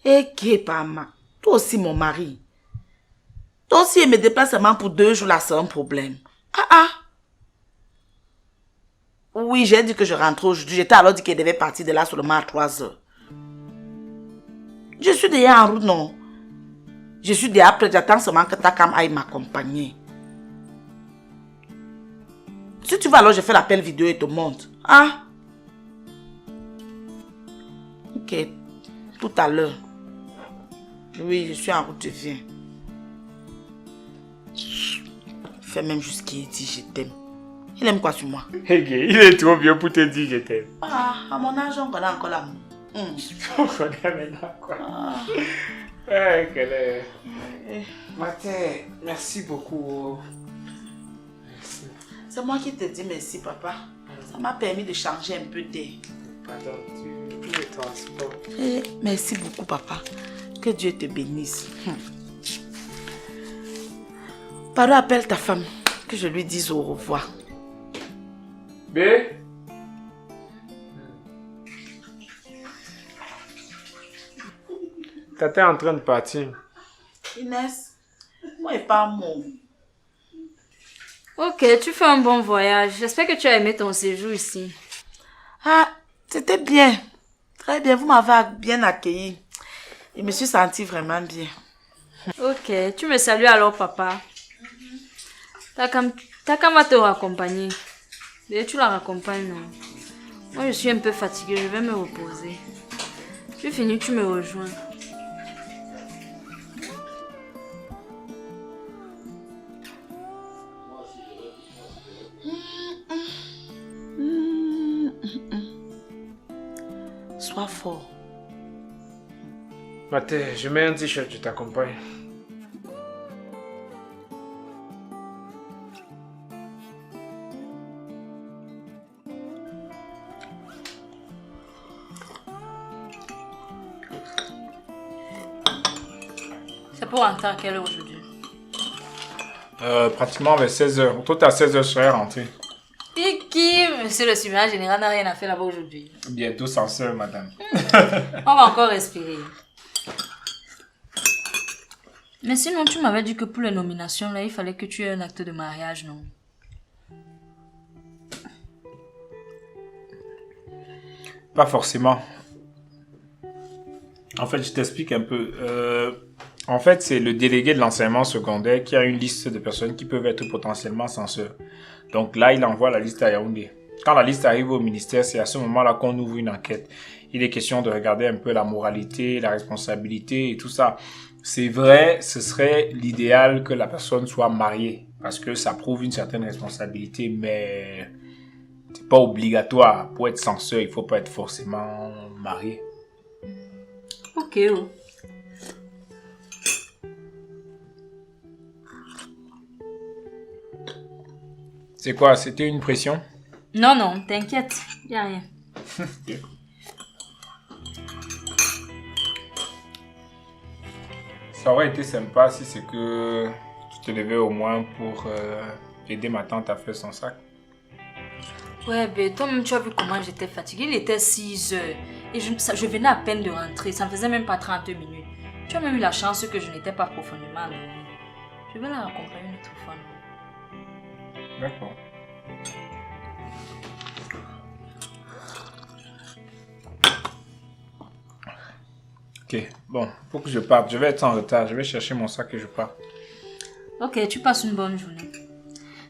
Et Kepama, toi aussi mon mari. Toi aussi, mes déplacements pour 2 jours là, c'est un problème. Ah. Oui, j'ai dit que je rentre aujourd'hui. J'étais alors dit qu'elle devait partir de là seulement à 3 heures. Je suis déjà en route, non. Je suis déjà prête, j'attends seulement que ta cam aille m'accompagner. Si tu vas alors, je fais l'appel vidéo et te montre. Ah. Ok, tout à l'heure. Oui, je suis en route, je viens. Fais même juste qu'il dit je t'aime. Il aime quoi sur moi? Il est trop vieux pour te dire je t'aime. Ah, à mon âge, on connaît encore l'amour. On connaît maintenant quoi. Ouais, quelle est... Mathé, merci beaucoup. Merci. C'est moi qui te dis merci, papa. Ça m'a permis de changer un peu d'air. Pardon, tu me transportes. Merci beaucoup, papa. Que Dieu te bénisse. Pardon, appelle ta femme. Que je lui dise au revoir. B. T'étais en train de partir. Inès, moi et pas mon. Ok, tu fais un bon voyage. J'espère que tu as aimé ton séjour ici. Ah, c'était bien. Très bien, vous m'avez bien accueilli. Je me suis sentie vraiment bien. Ok, tu me salues alors, papa. Takam va te raccompagner. Et tu la raccompagnes, non? Moi, je suis un peu fatiguée, je vais me reposer. Tu finis, tu me rejoins. Sois fort. Mathé, je mets un t-shirt, je t'accompagne. C'est pour rentrer à quelle heure aujourd'hui? Pratiquement vers 16h. Toi, à 16h, je serai rentré. Qui, monsieur le surveillant général, n'a rien à faire là-bas aujourd'hui? Bientôt censeur, madame. On va encore respirer. Mais sinon, tu m'avais dit que pour les nominations, là, il fallait que tu aies un acte de mariage, non? Pas forcément. En fait, je t'explique un peu. En fait, c'est le délégué de l'enseignement secondaire qui a une liste de personnes qui peuvent être potentiellement censeurs. Donc là, il envoie la liste à Yaoundé. Quand la liste arrive au ministère, c'est à ce moment-là qu'on ouvre une enquête. Il est question de regarder un peu la moralité, la responsabilité et tout ça. C'est vrai, ce serait l'idéal que la personne soit mariée parce que ça prouve une certaine responsabilité, mais c'est pas obligatoire. Pour être censeur, il faut pas être forcément marié. Ok. C'est quoi? C'était une pression? Non, non, t'inquiète, y a rien. Ça aurait été sympa si c'est que tu te levais au moins pour aider ma tante à faire son sac. Ouais, ben toi-même, tu as vu comment j'étais fatiguée. Il était 6 heures et je venais à peine de rentrer. Ça ne faisait même pas 30 minutes. Tu as même eu la chance que je n'étais pas profondément endormie. Je vais la raccompagner une autre fois. D'accord. Ok, bon, faut que je parte. Je vais être en retard. Je vais chercher mon sac et je pars. Ok, tu passes une bonne journée.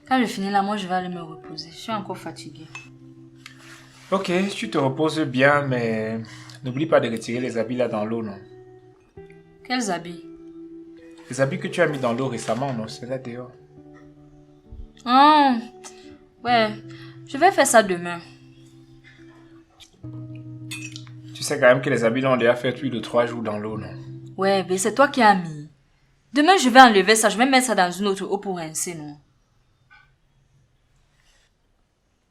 Quand je finis là, moi, je vais aller me reposer. Je suis encore fatiguée. Ok, tu te reposes bien, mais n'oublie pas de retirer les habits là dans l'eau, non? Quels habits? Les habits que tu as mis dans l'eau récemment, non? C'est là dehors. Oh, ouais, je vais faire ça demain. Tu sais quand même que les habits là, ont déjà fait plus de 3 jours dans l'eau, non? Ouais, mais c'est toi qui as mis. Demain, je vais enlever ça. Je vais mettre ça dans une autre eau pour rincer, non?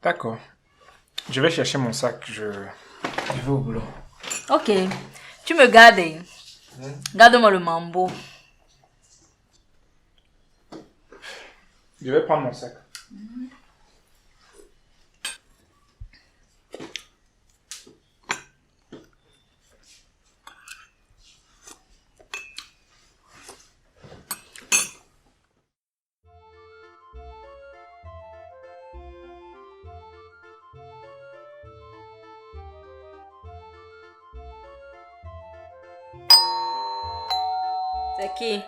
D'accord. Je vais chercher mon sac. Je vais au boulot. Ok, tu me gardes. Garde-moi le mambo. Je vais prendre mon sac. C'est qui?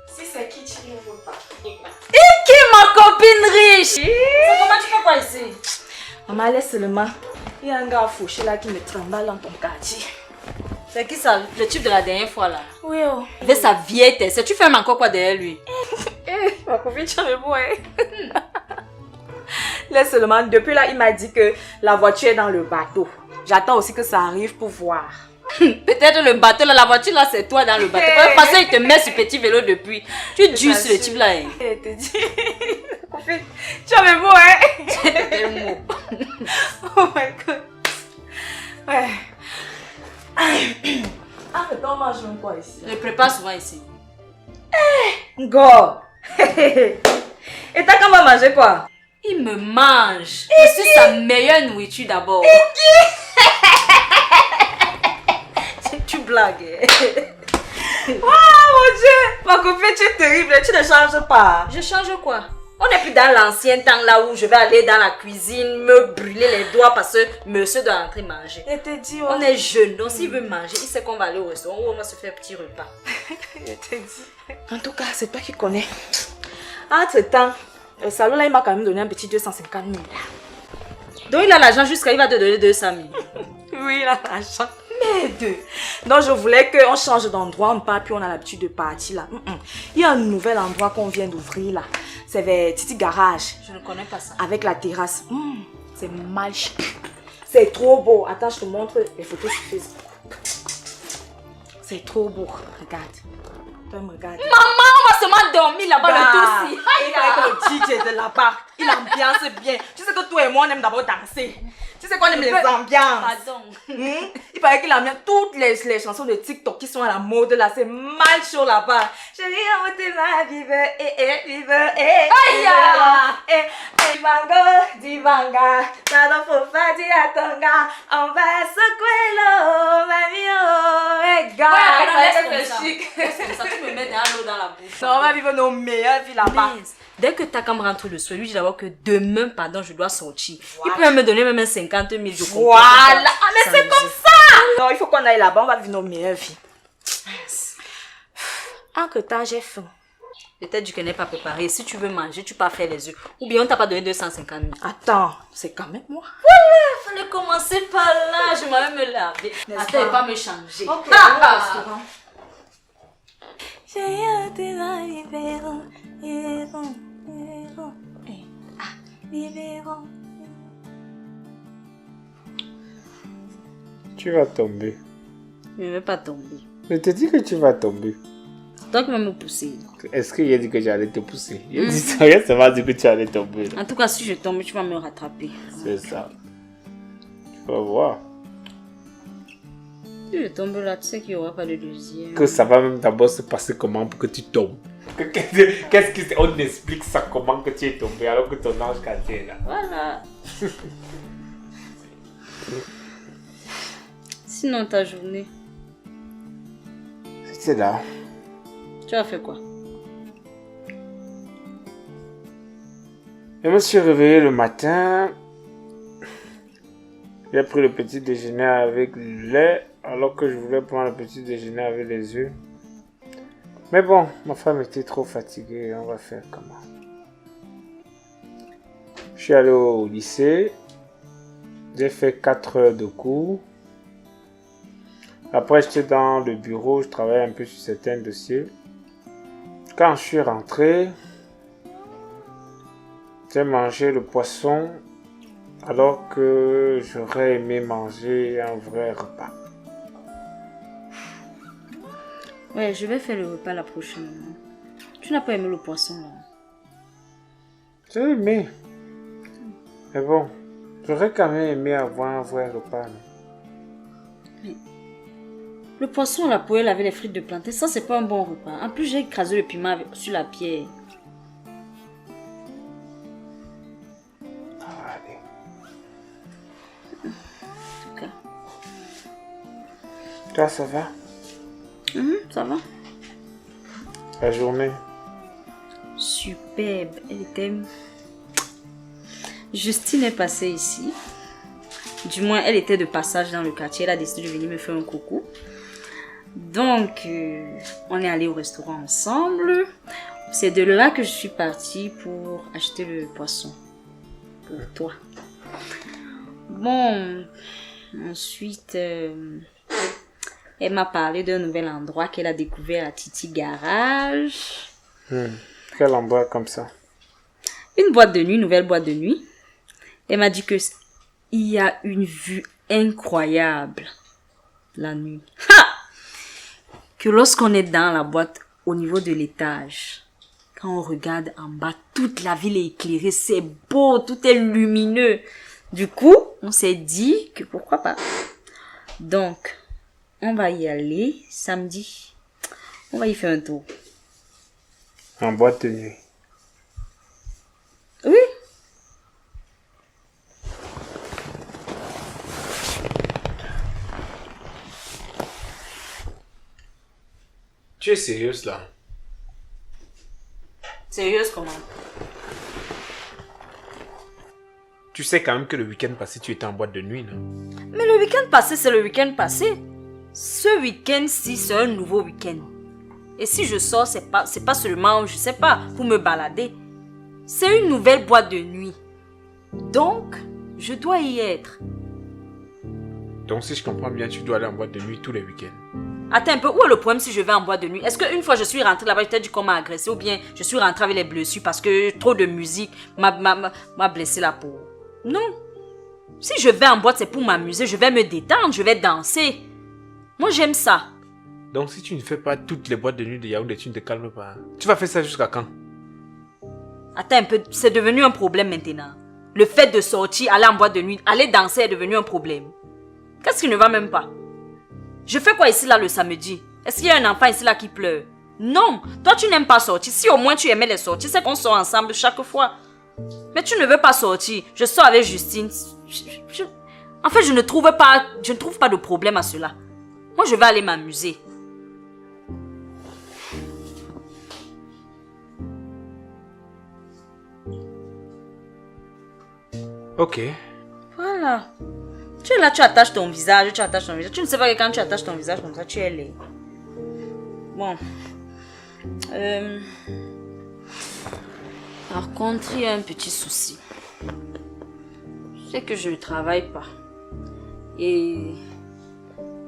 Si c'est qui, tu ne veux pas. Qui ma copine riche? Comment tu fais quoi ici? Maman, laisse seulement. Il y a un gars fauché là qui me trimballe dans ton quartier. C'est qui ça? Le type de la dernière fois là? Oui, oh. Avec sa vieille tête. Tu fais encore quoi derrière lui? Ma copine, tu as le mot, Laisse seulement. Depuis là, il m'a dit que la voiture est dans le bateau. J'attends aussi que ça arrive pour voir. Peut-être le bateau là, la voiture là, c'est toi dans le bateau. Parce qu'il te met sur petit vélo depuis. Tu dures sur le type là. Hein. Je te dis. Copine, tu as le mot, C'est le mot. Oh my god. Ouais. Ah, mais toi, on mange même quoi ici? Je prépare souvent ici. Go. Et t'as comment manger quoi? Il me mange. Je suis sa meilleure nourriture d'abord. Tu blagues. Waouh, mon Dieu. Ma copine, tu es terrible. Tu ne changes pas. Je change quoi? On n'est plus dans l'ancien temps là où je vais aller dans la cuisine, me brûler les doigts parce que monsieur doit entrer manger. Je te dis, On est jeune, donc s'il veut manger, il sait qu'on va aller au restaurant ou on va se faire un petit repas. Je te dis. En tout cas, c'est toi qui connais. Entre-temps, le salon là, il m'a quand même donné un petit 250 000. Donc il a l'argent jusqu'à il va te donner 200 000. Oui, il a l'argent. Merde. Donc je voulais qu'on change d'endroit, on part, puis on a l'habitude de partir là. Il y a un nouvel endroit qu'on vient d'ouvrir là. C'est vers Titi Garage. Je ne connais pas ça. Avec la terrasse. C'est mal chic. C'est trop beau. Attends, je te montre les photos sur Facebook. C'est trop beau. Regarde. Toi, me regarde. Maman, on va seulement dormir là-bas le tout. Il paraît que le DJ de là-bas, il ambiance bien. Tu sais que toi et moi, on aime d'abord danser. Tu sais qu'on aime les ambiances. Pardon. Il paraît qu'il aime bien toutes les chansons de TikTok qui sont à la mode là. C'est mal chaud là-bas. Chérie, on te va vivre, Divanga, pardon, faut pas dire à ton gars, on va secouer l'eau, mamie, oh, gars, Laisse ça, tu me mets dans l'eau dans la bouche. Non, on va vivre nos meilleures vies là-bas. Dès que Takam rentre le soir, lui dit d'abord que demain, pardon, je dois sortir. Il peut me donner même 50 000, je comprends. Voilà, mais c'est comme ça. Non, il faut qu'on aille là-bas, on va vivre nos meilleures vies. Entre-temps, j'ai faim. Peut-être que tu n'es pas préparé. Si tu veux manger, tu peux faire les œufs. Ou bien on t'a pas donné 250 000. Attends, c'est quand même moi. Voilà, fallait commencer par là. Je m'avais me laver. Attends, et pas me changer. Ok, Tu vas tomber. Je ne vais pas tomber. Je te dis que tu vas tomber. C'est toi qui vas me pousser. Est-ce qu'il a dit que j'allais te pousser? Il a dit ça, rien, ça va dire que tu allais tomber. Là. En tout cas, si je tombe, tu vas me rattraper. C'est ça. Tu vas voir. Si je tombe là, tu sais qu'il n'y aura pas de deuxième. Que ça va même d'abord se passer comment pour que tu tombes. Qu'est-ce que c'est? On explique ça comment que tu es tombé alors que ton ange gardien est là. Voilà. Sinon, ta journée, C'était là. tu as fait quoi? Je me suis réveillé le matin. J'ai pris le petit déjeuner avec le lait alors que je voulais prendre le petit déjeuner avec les œufs. Mais bon, ma femme était trop fatiguée. On va faire comment? Je suis allé au lycée. J'ai fait 4 heures de cours. Après, j'étais dans le bureau. Je travaillais un peu sur certains dossiers. Quand je suis rentré, j'ai mangé le poisson alors que j'aurais aimé manger un vrai repas. Ouais, je vais faire le repas la prochaine. Tu n'as pas aimé le poisson là? J'ai aimé. Mais bon, j'aurais quand même aimé avoir un vrai repas. Mais le poisson, la poêle avec les frites de plantain, ça c'est pas un bon repas. En plus, j'ai écrasé le piment sur la pierre. Allez. En tout cas. Toi, ça va? Ça va? La journée? Superbe. Elle était... Justine est passée ici. Du moins, elle était de passage dans le quartier. Elle a décidé de venir me faire un coucou. Donc, on est allé au restaurant ensemble. C'est de là que je suis partie pour acheter le poisson. Pour toi. Bon, ensuite, elle m'a parlé d'un nouvel endroit qu'elle a découvert à Titi Garage. Quel endroit comme ça? Une boîte de nuit, nouvelle boîte de nuit. Elle m'a dit que il y a une vue incroyable la nuit. Ha! Que lorsqu'on est dans la boîte, au niveau de l'étage, quand on regarde en bas, toute la ville est éclairée, c'est beau, tout est lumineux. Du coup, on s'est dit que pourquoi pas. Donc, on va y aller samedi. On va y faire un tour. En boîte de nuit. Oui. Tu es sérieuse là? Sérieuse comment? Tu sais quand même que le week-end passé, tu étais en boîte de nuit, non? Mais le week-end passé, c'est le week-end passé. Ce week-end-ci, c'est un nouveau week-end. Et si je sors, c'est pas seulement, je sais pas, pour me balader. C'est une nouvelle boîte de nuit. Donc, je dois y être. Donc si je comprends bien, tu dois aller en boîte de nuit tous les week-ends. Attends un peu, où est le problème si je vais en boîte de nuit? Est-ce qu'une fois je suis rentrée là-bas, je t'ai dit qu'on m'a agressé ou bien je suis rentrée avec les blessures parce que trop de musique m'a blessé la peau? Non. Si je vais en boîte, c'est pour m'amuser, je vais me détendre, je vais danser. Moi, j'aime ça. Donc si tu ne fais pas toutes les boîtes de nuit de Yaoundé, tu ne te calmes pas. Tu vas faire ça jusqu'à quand? Attends un peu, c'est devenu un problème maintenant. Le fait de sortir, aller en boîte de nuit, aller danser est devenu un problème. Qu'est-ce qui ne va même pas? Je fais quoi ici là le samedi? Est-ce qu'il y a un enfant ici là qui pleure? Non, toi tu n'aimes pas sortir. Si au moins tu aimais les sorties, c'est qu'on sort ensemble chaque fois. Mais tu ne veux pas sortir. Je sors avec Justine. En fait, je ne trouve pas de problème à cela. Moi, je vais aller m'amuser. Ok. Voilà. Tu es là, tu attaches ton visage, Tu ne sais pas que quand tu attaches ton visage comme ça, tu es laid. Bon. Par contre, il y a un petit souci. C'est que je ne travaille pas. Et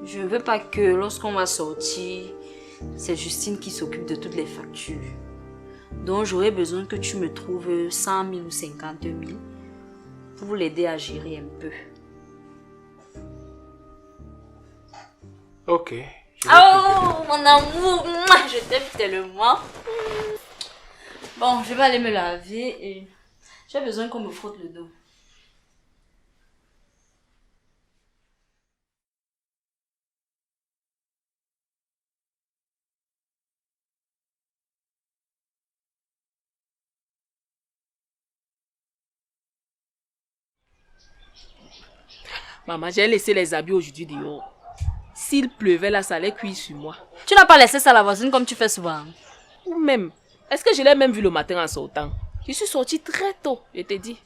je ne veux pas que lorsqu'on va sortir, c'est Justine qui s'occupe de toutes les factures. Donc, j'aurais besoin que tu me trouves 100 000 ou 50 000 pour l'aider à gérer un peu. Ok. Oh, mon amour, je t'aime tellement. Bon, je vais aller me laver et j'ai besoin qu'on me frotte le dos. Maman, j'ai laissé les habits aujourd'hui dehors. S'il pleuvait là, ça allait cuire sur moi. Tu n'as pas laissé ça à la voisine comme tu fais souvent? Ou même, est-ce que je l'ai même vu le matin en sortant? Je suis sortie très tôt, je t'ai dit.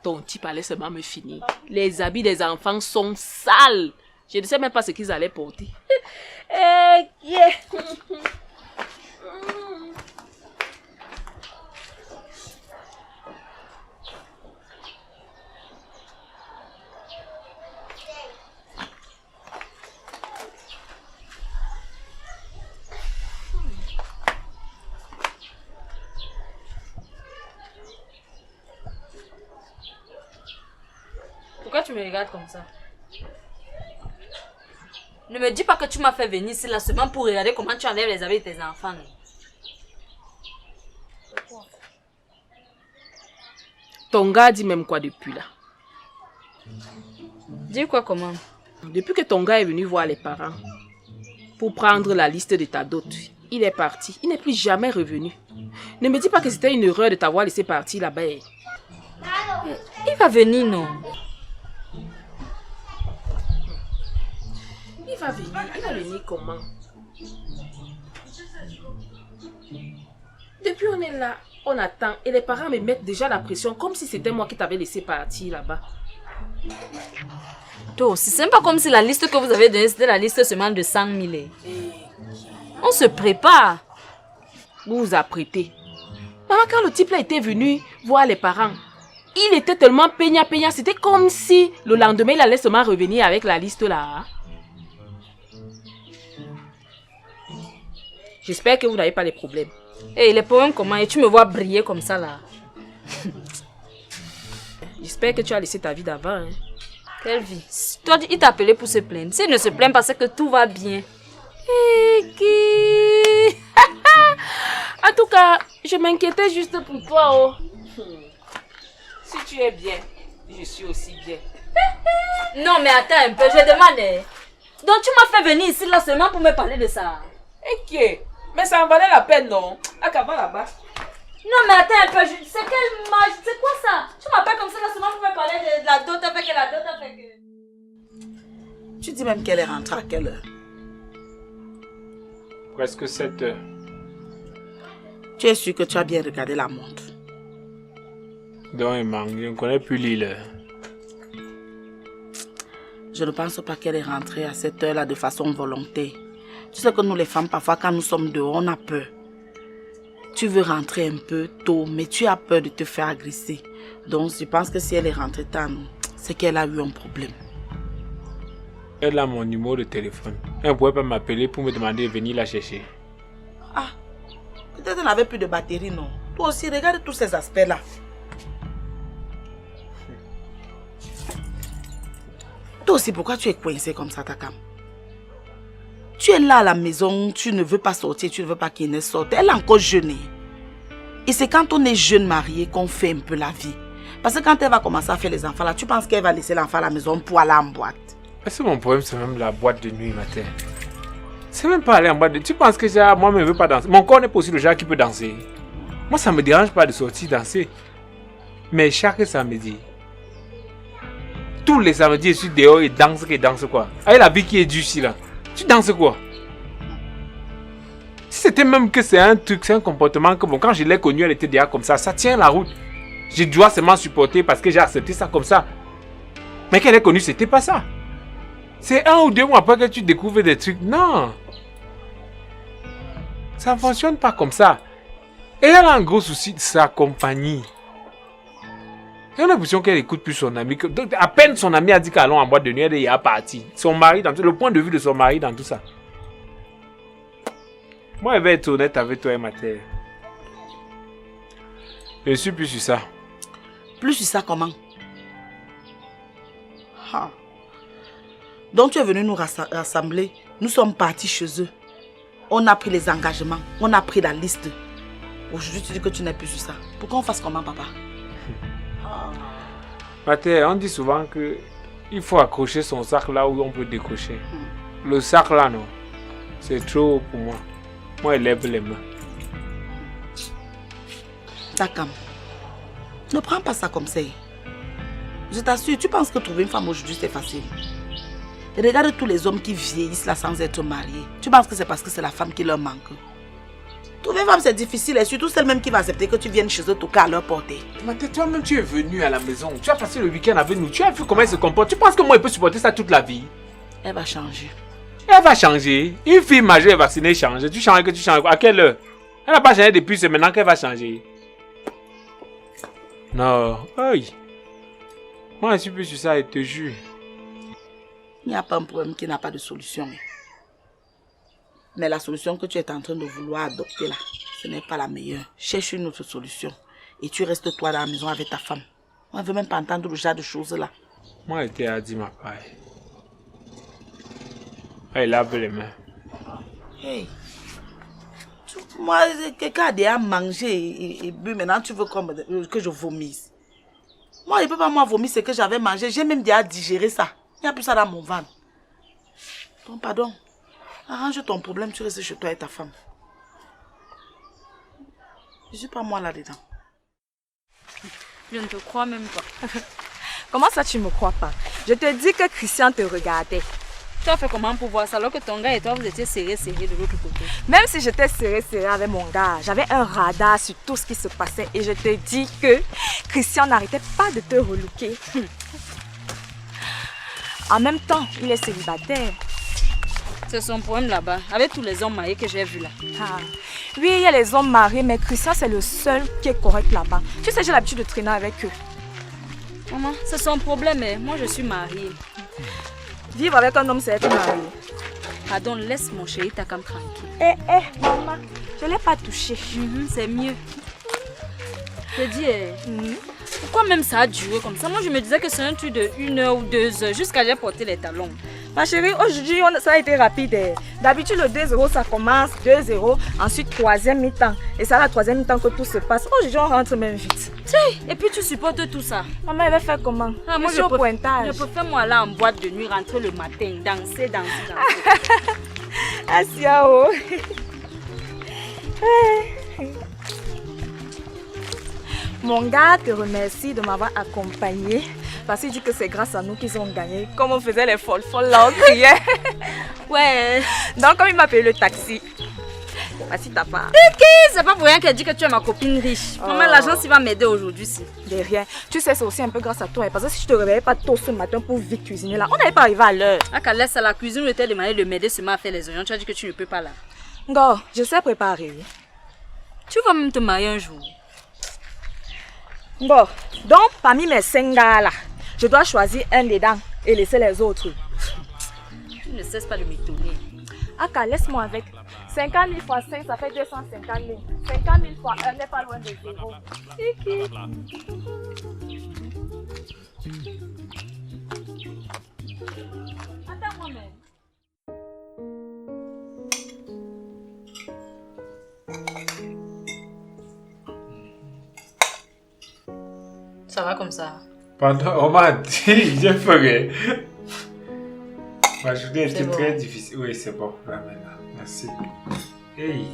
Ton type allait seulement me finir. Les habits des enfants sont sales. Je ne sais même pas ce qu'ils allaient porter. Pourquoi tu me regardes comme ça? Ne me dis pas que tu m'as fait venir ici là seulement pour regarder comment tu enlèves les habits de tes enfants. Ton gars dit même quoi depuis là? Dis quoi comment? Depuis que ton gars est venu voir les parents pour prendre la liste de ta dot, il est parti. Il n'est plus jamais revenu. Ne me dis pas que c'était une erreur de t'avoir laissé partir là-bas. Il va venir, non? Il va venir comment? Depuis on est là, on attend et les parents me mettent déjà la pression comme si c'était moi qui t'avais laissé partir là-bas. Toi aussi, c'est même pas comme si la liste que vous avez donnée, c'était la liste seulement de 100 000. On se prépare. Vous vous apprêtez. Maman, quand le type là était venu voir les parents, il était tellement peignant. C'était comme si le lendemain, il allait seulement revenir avec la liste là. J'espère que vous n'avez pas de problèmes. Et les problèmes comment? Et tu me vois briller comme ça là. J'espère que tu as laissé ta vie d'avant. Hein. Quelle vie? Toi, il t'a appelé pour se plaindre. S'il ne se plaint pas, c'est que tout va bien. En tout cas, je m'inquiétais juste pour toi. Oh. Si tu es bien, je suis aussi bien. Non, mais attends un peu, je demande. Donc tu m'as fait venir ici là seulement pour me parler de ça. Ok, mais ça en valait la peine, non? Acaba là-bas. Non, mais attends un peu, c'est quelle magie? C'est quoi ça? Tu m'appelles comme ça là seulement pour me parler de la dot avec la dot avec. Tu dis même qu'elle est rentrée à quelle heure? Presque 7 heures. Tu es sûr que tu as bien regardé la montre? Donc, il manque, je ne connais plus l'île. Je ne pense pas qu'elle est rentrée à cette heure-là de façon volontaire. Tu sais que nous les femmes, parfois quand nous sommes dehors, on a peur. Tu veux rentrer un peu tôt, mais tu as peur de te faire agresser. Donc je pense que si elle est rentrée tard, c'est qu'elle a eu un problème. Elle a mon numéro de téléphone. Elle ne pouvait pas m'appeler pour me demander de venir la chercher. Ah, peut-être qu'elle n'avait plus de batterie, non? Toi aussi, regarde tous ces aspects-là. Toi aussi, pourquoi tu es coincé comme ça, Takam? Tu es là à la maison, tu ne veux pas sortir, tu ne veux pas qu'Inès sorte. Elle est encore jeune. Et c'est quand on est jeune marié qu'on fait un peu la vie. Parce que quand elle va commencer à faire les enfants là, tu penses qu'elle va laisser l'enfant à la maison pour aller en boîte? Est-ce que mon problème, c'est même la boîte de nuit matin? C'est même pas aller en boîte de nuit. Tu penses que moi, je ne veux pas danser? Mon corps n'est pas aussi le genre qui peut danser. Moi, ça ne me dérange pas de sortir danser. Mais chaque samedi, tous les samedis, je suis dehors et danse quoi? Avec la vie qui est dure ici là. Tu danses quoi? Si c'était même que c'est un truc, c'est un comportement que bon, quand je l'ai connue, elle était déjà comme ça. Ça tient la route. Je dois seulement supporter parce que j'ai accepté ça comme ça. Mais qu'elle est connue, c'était pas ça. C'est 1 ou 2 mois après que tu découvres des trucs. Non. Ça ne fonctionne pas comme ça. Et elle a un gros souci de sa compagnie. J'ai l'impression qu'elle écoute plus son ami. Donc, à peine son ami a dit qu'allons en boîte de nuit, elle est partie. Son mari, dans tout, le point de vue de son mari dans tout ça. Moi, je vais être honnête avec toi et ma terre. Je suis plus sur ça. Plus sur ça comment? Ah. Donc tu es venu nous rassembler. Nous sommes partis chez eux. On a pris les engagements. On a pris la liste. Aujourd'hui, tu dis que tu n'es plus sur ça. Pourquoi on fasse comment, papa? Mathé, on dit souvent que il faut accrocher son sac là où on peut décrocher. Le sac là, non. C'est trop pour moi. Moi, je lève les mains. Takam, ne prends pas ça comme ça. Je t'assure, tu penses que trouver une femme aujourd'hui, c'est facile. Et regarde tous les hommes qui vieillissent là sans être mariés. Tu penses que c'est parce que c'est la femme qui leur manque? Trouver une femme, c'est difficile, et surtout celle-même qui va accepter que tu viennes chez eux toquer à leur portée. Mathé, toi-même, tu es venu à la maison. Tu as passé le week-end avec nous. Tu as vu comment elle se comporte. Tu penses que moi, je peux supporter ça toute la vie? Elle va changer. Elle va changer. Une fille majeure et vaccinée change. Tu changes que tu changes. À quelle heure? Elle n'a pas changé depuis, c'est maintenant qu'elle va changer. Non. Aïe. Moi, je suis plus sur ça, je te jure. Il n'y a pas un problème qui n'a pas de solution. Mais la solution que tu es en train de vouloir adopter là, ce n'est pas la meilleure. Cherche une autre solution. Et tu restes toi dans la maison avec ta femme. On ne veut même pas entendre le genre de choses là. Moi, j'étais à dire ma paille. Elle lave les mains. Hey. Moi, quelqu'un a déjà mangé et bu. Maintenant, tu veux que je vomisse. Moi, je ne peux pas vomir ce que j'avais mangé. J'ai même déjà digéré ça. Il n'y a plus ça dans mon ventre. Donc, pardon. Arrange ton problème, tu restes chez toi et ta femme. Je ne suis pas moi là-dedans. Je ne te crois même pas. Comment ça, tu me crois pas? Je te dis que Christian te regardait. Tu as fait comment pour voir ça alors que ton gars et toi, vous étiez serrés de l'autre côté? Même si j'étais serrée avec mon gars, j'avais un radar sur tout ce qui se passait et je te dis que Christian n'arrêtait pas de te relooker. En même temps, il est célibataire. C'est son problème là-bas, avec tous les hommes mariés que j'ai vus là. Ah. Oui, il y a les hommes mariés, mais Christian, c'est le seul qui est correct là-bas. Tu sais, j'ai l'habitude de traîner avec eux. Maman, c'est son problème, mais moi je suis mariée. Vivre avec un homme, c'est être marié. Pardon, laisse mon chéri Takam tranquille. Maman, je ne l'ai pas touché. C'est mieux. Je dis, pourquoi même ça a duré comme ça? Moi je me disais que c'est un truc de 1 heure ou 2 heures, jusqu'à j'ai porté les talons. Ma chérie, aujourd'hui, ça a été rapide. D'habitude, le 2-0, ça commence, 2-0, ensuite 3e mi-temps. Et c'est à la 3e mi-temps que tout se passe. Aujourd'hui, on rentre même vite. Et puis tu supportes tout ça. Maman, elle va faire comment? Moi, je suis au pointage. Je préfère moi aller en boîte de nuit, rentrer le matin, danser. Asiao. Mon gars te remercie de m'avoir accompagné parce qu'il dit que c'est grâce à nous qu'ils ont gagné. Comme on faisait les folles là, on criait. Ouais. Donc, comme il m'a payé le taxi, voici ta part. C'est pas pour rien qu'elle dit que tu es ma copine riche. Maman, l'agence il va m'aider aujourd'hui. De rien. Tu sais, c'est aussi un peu grâce à toi. Parce que si je te réveillais pas tôt ce matin pour vite cuisiner là, on n'allait pas arriver à l'heure. Ah, laisse à la cuisine, on était demandé de m'aider seulement à faire les oignons. Tu as dit que tu ne peux pas là. Go, je sais préparer. Tu vas même te marier un jour. Bon, donc parmi mes 5 gars là, je dois choisir un dedans et laisser les autres. Tu ne cesses pas de m'étonner. Aka, laisse-moi avec. 50 000 fois 5, ça fait 250 000. 50 000 fois 1 n'est pas loin de 0. Attends-moi même. Ça va comme ça? Pardon, on m'a dit, je ferai. Ma journée était très difficile. Oui, c'est bon. Là, maintenant. Merci. Hey.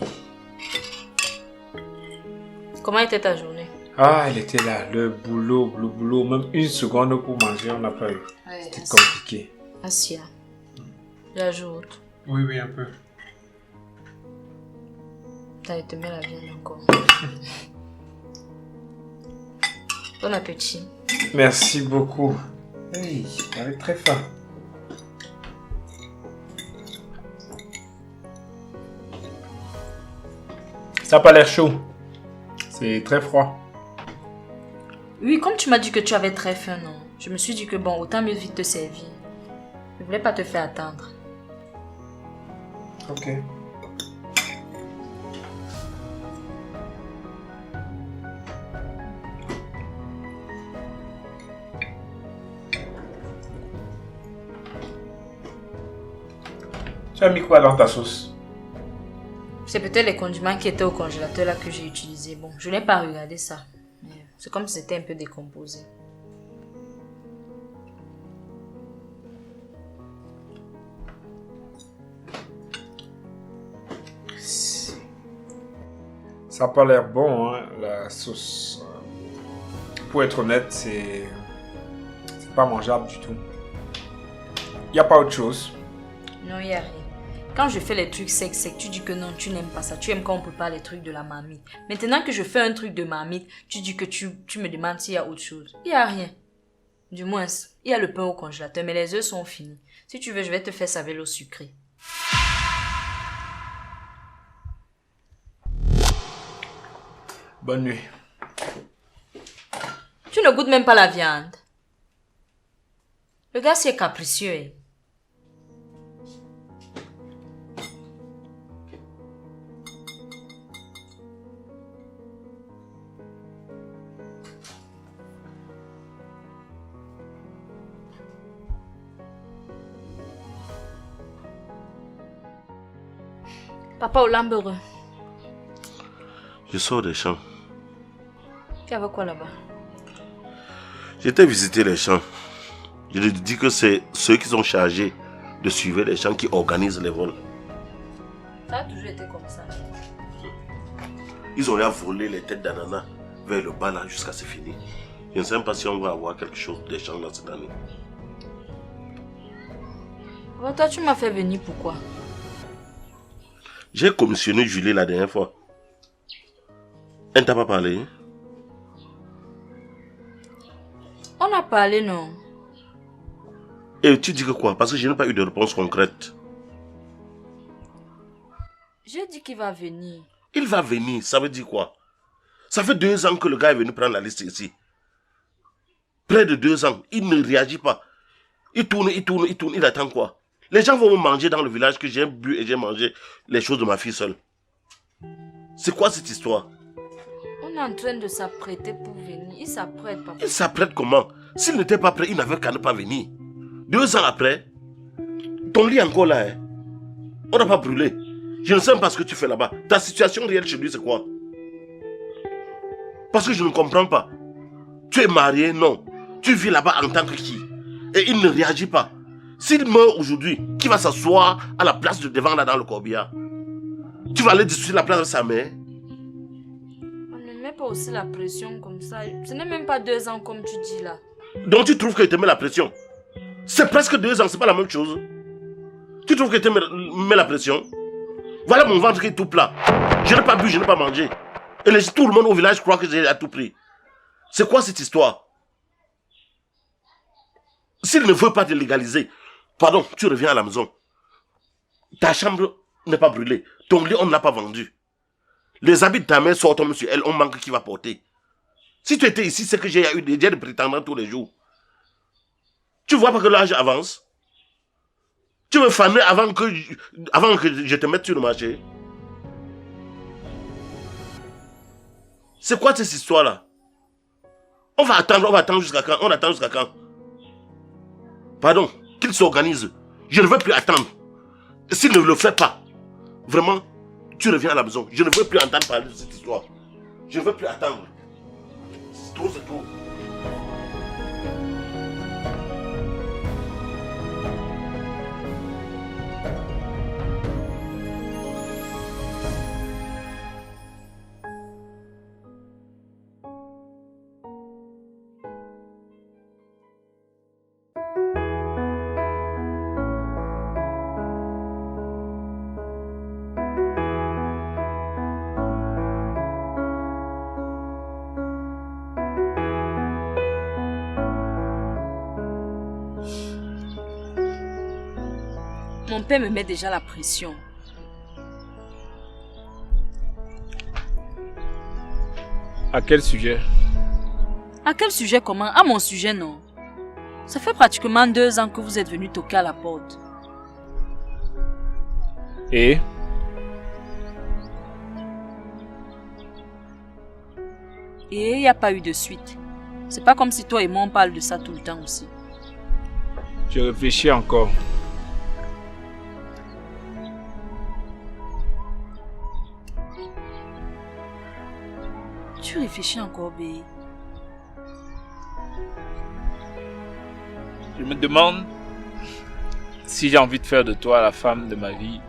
Comment était ta journée? Ah, elle était là. Le boulot. Même une seconde pour manger, on n'a pas eu. Ouais, c'était compliqué. Asia. J'ajoute. Oui, un peu. T'as te mettre la viande encore. Bon appétit. Merci beaucoup. Hey, elle est très faim. Ça n'a pas l'air chaud. C'est très froid. Oui, comme tu m'as dit que tu avais très faim, non? Je me suis dit que bon, autant mieux vite te servir. Je voulais pas te faire attendre. Ok. Tu as mis quoi dans ta sauce? C'est peut-être les condiments qui étaient au congélateur là que j'ai utilisé. Bon, je n'ai pas regardé ça. C'est comme si c'était un peu décomposé. Ça n'a pas l'air bon, hein, la sauce. Pour être honnête, c'est pas mangeable du tout. Il n'y a pas autre chose. Non, il n'y a rien. Quand je fais les trucs secs, tu dis que non, tu n'aimes pas ça. Tu aimes quand on prépare les trucs de la marmite. Maintenant que je fais un truc de marmite, tu dis que tu me demandes s'il y a autre chose. Il n'y a rien. Du moins, il y a le pain au congélateur, mais les œufs sont finis. Si tu veux, je vais te faire ça avec l'eau sucrée. Bonne nuit. Tu ne goûtes même pas la viande. Le gars, c'est capricieux. Hein. Papa au Lambeureux. Je sors des champs. Tu avais quoi là-bas? J'étais visiter les champs. Je lui dis que c'est ceux qui sont chargés de suivre les champs qui organisent les vols. Ça a toujours été comme ça. Ils ont l'air voler les têtes d'ananas vers le bas là jusqu'à ce fini. Je ne sais même pas si on va avoir quelque chose des champs dans cette année. Bon, toi, tu m'as fait venir pourquoi? J'ai commissionné Julie la dernière fois. Elle ne t'a pas parlé? Hein? On a parlé, non? Et tu dis que quoi? Parce que je n'ai pas eu de réponse concrète. J'ai dit qu'il va venir. Il va venir, ça veut dire quoi? Ça fait 2 ans que le gars est venu prendre la liste ici. Près de 2 ans, il ne réagit pas. Il tourne, il attend quoi? Les gens vont me manger dans le village que j'ai bu et j'ai mangé les choses de ma fille seule. C'est quoi cette histoire? On est en train de s'apprêter pour venir. Il s'apprête, papa. Il s'apprête comment? S'il n'était pas prêt, il n'avait qu'à ne pas venir. 2 ans après, ton lit est encore là. Hein? On n'a pas brûlé. Je ne sais même pas ce que tu fais là-bas. Ta situation réelle chez lui, c'est quoi? Parce que je ne comprends pas. Tu es marié? Non. Tu vis là-bas en tant que qui? Et il ne réagit pas. S'il meurt aujourd'hui, qui va s'asseoir à la place de devant là dans le corbillard? Tu vas aller discuter la place de sa mère? On ne met pas aussi la pression comme ça. Ce n'est même pas 2 ans comme tu dis là. Donc tu trouves qu'il te met la pression? C'est presque 2 ans, c'est pas la même chose. Tu trouves qu'il te met la pression? Voilà mon ventre qui est tout plat. Je n'ai pas bu, je n'ai pas mangé. Et tout le monde au village croit que j'ai à tout prix. C'est quoi cette histoire? S'il ne veut pas te légaliser, pardon, tu reviens à la maison. Ta chambre n'est pas brûlée. Ton lit, on ne l'a pas vendu. Les habits de ta mère sont tombés sur elle, on manque qui va porter. Si tu étais ici, c'est que j'ai eu des prétendants tous les jours. Tu vois pas que l'âge avance? Tu veux faner avant que je te mette sur le marché? C'est quoi cette histoire-là? On va attendre jusqu'à quand? On attend jusqu'à quand? Pardon, qu'il s'organise. Je ne veux plus attendre. S'il ne le fait pas, vraiment, tu reviens à la maison. Je ne veux plus entendre parler de cette histoire. Je ne veux plus attendre. C'est trop, c'est trop. Mon père me met déjà la pression. À quel sujet? À quel sujet comment? À mon sujet, non. Ça fait pratiquement 2 ans que vous êtes venu toquer à la porte. Et? Et il n'y a pas eu de suite. C'est pas comme si toi et moi on parle de ça tout le temps aussi. Je réfléchis encore. Tu réfléchis encore, bé. Je me demande si j'ai envie de faire de toi la femme de ma vie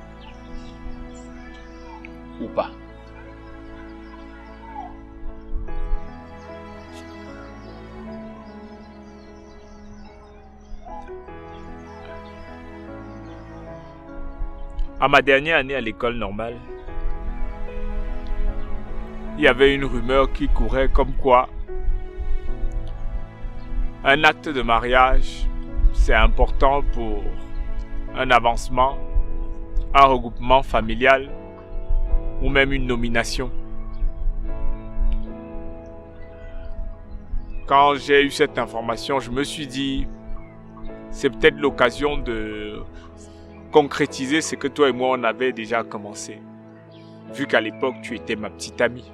ou pas. À ma dernière année à l'école normale, il y avait une rumeur qui courait comme quoi un acte de mariage, c'est important pour un avancement, un regroupement familial ou même une nomination. Quand j'ai eu cette information, je me suis dit, c'est peut-être l'occasion de concrétiser ce que toi et moi on avait déjà commencé. Vu qu'à l'époque, tu étais ma petite amie.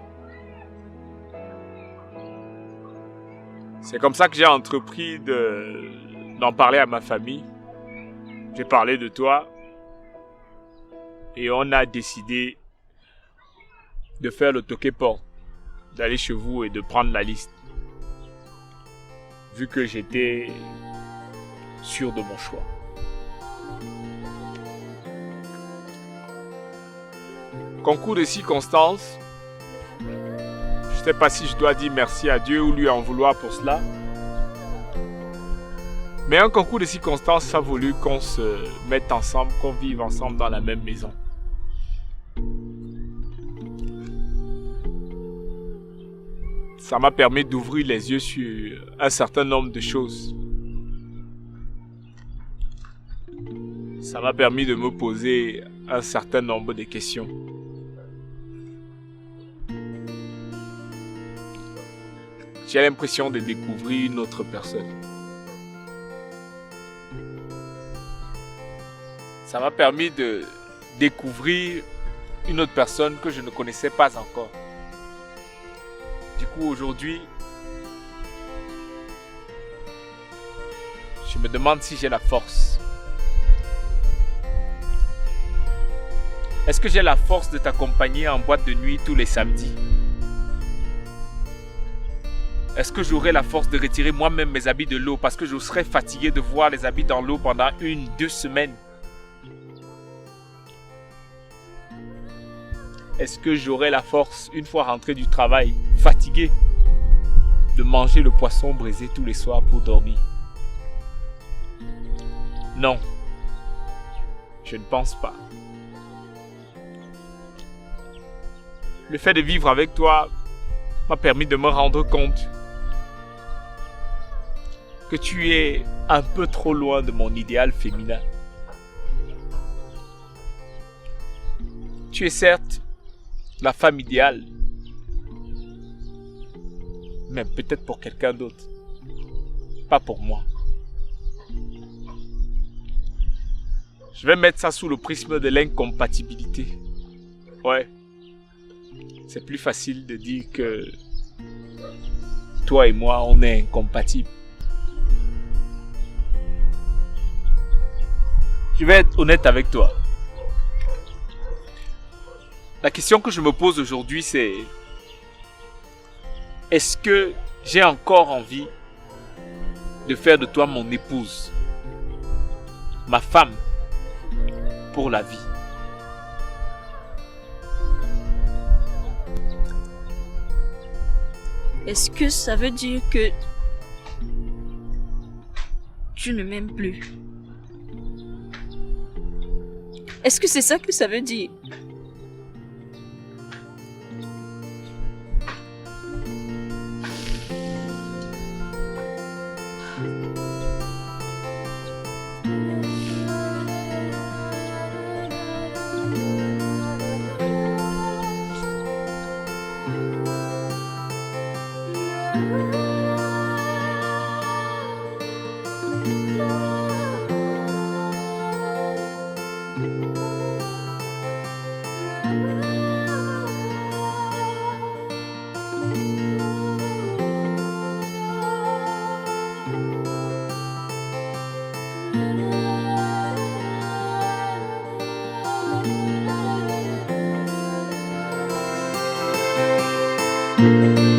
C'est comme ça que j'ai entrepris d'en parler à ma famille. J'ai parlé de toi. Et on a décidé de faire le toqué-porte, d'aller chez vous et de prendre la liste. Vu que j'étais sûr de mon choix. Concours de circonstances. Je ne sais pas si je dois dire merci à Dieu ou lui en vouloir pour cela. Mais un concours de circonstances a voulu qu'on se mette ensemble, qu'on vive ensemble dans la même maison. Ça m'a permis d'ouvrir les yeux sur un certain nombre de choses. Ça m'a permis de me poser un certain nombre de questions. J'ai l'impression de découvrir une autre personne. Ça m'a permis de découvrir une autre personne que je ne connaissais pas encore. Du coup, aujourd'hui, je me demande si j'ai la force. Est-ce que j'ai la force de t'accompagner en boîte de nuit tous les samedis? Est-ce que j'aurai la force de retirer moi-même mes habits de l'eau parce que je serais fatigué de voir les habits dans l'eau pendant 1-2 semaines? Est-ce que j'aurai la force, une fois rentré du travail, fatigué, de manger le poisson braisé tous les soirs pour dormir? Non, je ne pense pas. Le fait de vivre avec toi m'a permis de me rendre compte que tu es un peu trop loin de mon idéal féminin. Tu es certes la femme idéale, mais peut-être pour quelqu'un d'autre, pas pour moi. Je vais mettre ça sous le prisme de l'incompatibilité. Ouais. C'est plus facile de dire que toi et moi, on est incompatibles. Je vais être honnête avec toi. La question que je me pose aujourd'hui, c'est: est-ce que j'ai encore envie de faire de toi mon épouse, ma femme, pour la vie? Est-ce que ça veut dire que tu ne m'aimes plus? Est-ce que c'est ça que ça veut dire? Thank you.